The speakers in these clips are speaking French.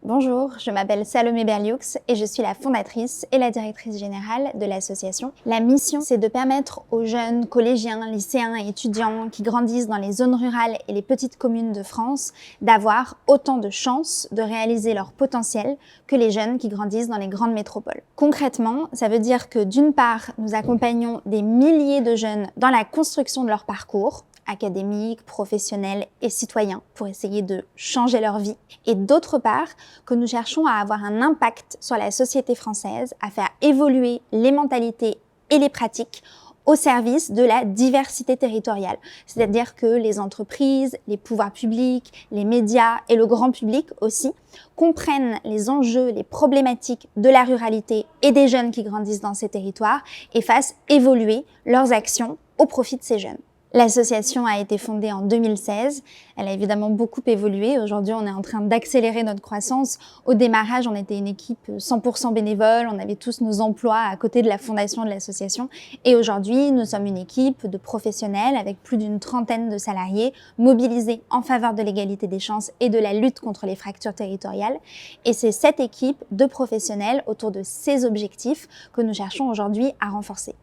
Bonjour, je m'appelle Salomé Berlioux et je suis la fondatrice et la directrice générale de l'association. La mission, c'est de permettre aux jeunes collégiens, lycéens et étudiants qui grandissent dans les zones rurales et les petites communes de France d'avoir autant de chances de réaliser leur potentiel que les jeunes qui grandissent dans les grandes métropoles. Concrètement, ça veut dire que d'une part, nous accompagnons des milliers de jeunes dans la construction de leur parcours, académiques, professionnels et citoyens pour essayer de changer leur vie. Et d'autre part, que nous cherchons à avoir un impact sur la société française, à faire évoluer les mentalités et les pratiques au service de la diversité territoriale. C'est-à-dire que les entreprises, les pouvoirs publics, les médias et le grand public aussi comprennent les enjeux, les problématiques de la ruralité et des jeunes qui grandissent dans ces territoires et fassent évoluer leurs actions au profit de ces jeunes. L'association a été fondée en 2016. Elle a évidemment beaucoup évolué. Aujourd'hui, on est en train d'accélérer notre croissance. Au démarrage, on était une équipe 100% bénévole. On avait tous nos emplois à côté de la fondation de l'association. Et aujourd'hui, nous sommes une équipe de professionnels avec plus d'une trentaine de salariés mobilisés en faveur de l'égalité des chances et de la lutte contre les fractures territoriales. Et c'est cette équipe de professionnels autour de ces objectifs que nous cherchons aujourd'hui à renforcer.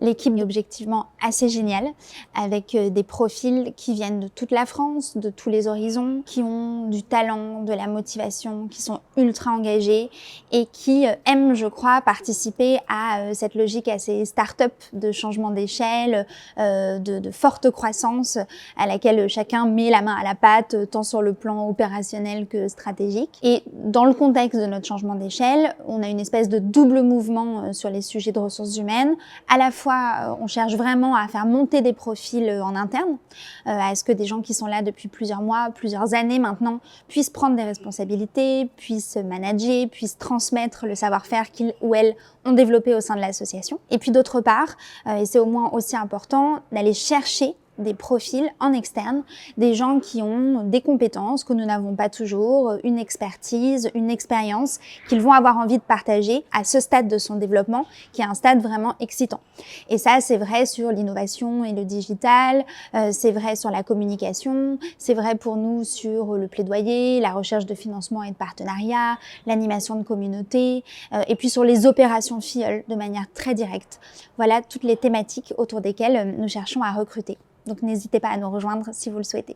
L'équipe est objectivement assez géniale, avec des profils qui viennent de toute la France, de tous les horizons, qui ont du talent, de la motivation, qui sont ultra engagés et qui aiment, je crois, participer à cette logique assez start-up de changement d'échelle, de forte croissance à laquelle chacun met la main à la pâte, tant sur le plan opérationnel que stratégique. Et dans le contexte de notre changement d'échelle, on a une espèce de double mouvement sur les sujets de ressources humaines. À la fois, on cherche vraiment à faire monter des profils en interne, à ce que des gens qui sont là depuis plusieurs mois, plusieurs années maintenant, puissent prendre des responsabilités, puissent manager, puissent transmettre le savoir-faire qu'ils ou elles ont développé au sein de l'association. Et puis d'autre part, et c'est au moins aussi important, d'aller chercher des profils en externe, des gens qui ont des compétences que nous n'avons pas toujours, une expertise, une expérience qu'ils vont avoir envie de partager à ce stade de son développement, qui est un stade vraiment excitant. Et ça, c'est vrai sur l'innovation et le digital, c'est vrai sur la communication, c'est vrai pour nous sur le plaidoyer, la recherche de financement et de partenariat, l'animation de communauté, et puis sur les opérations FIOL de manière très directe. Voilà toutes les thématiques autour desquelles nous cherchons à recruter. Donc n'hésitez pas à nous rejoindre si vous le souhaitez.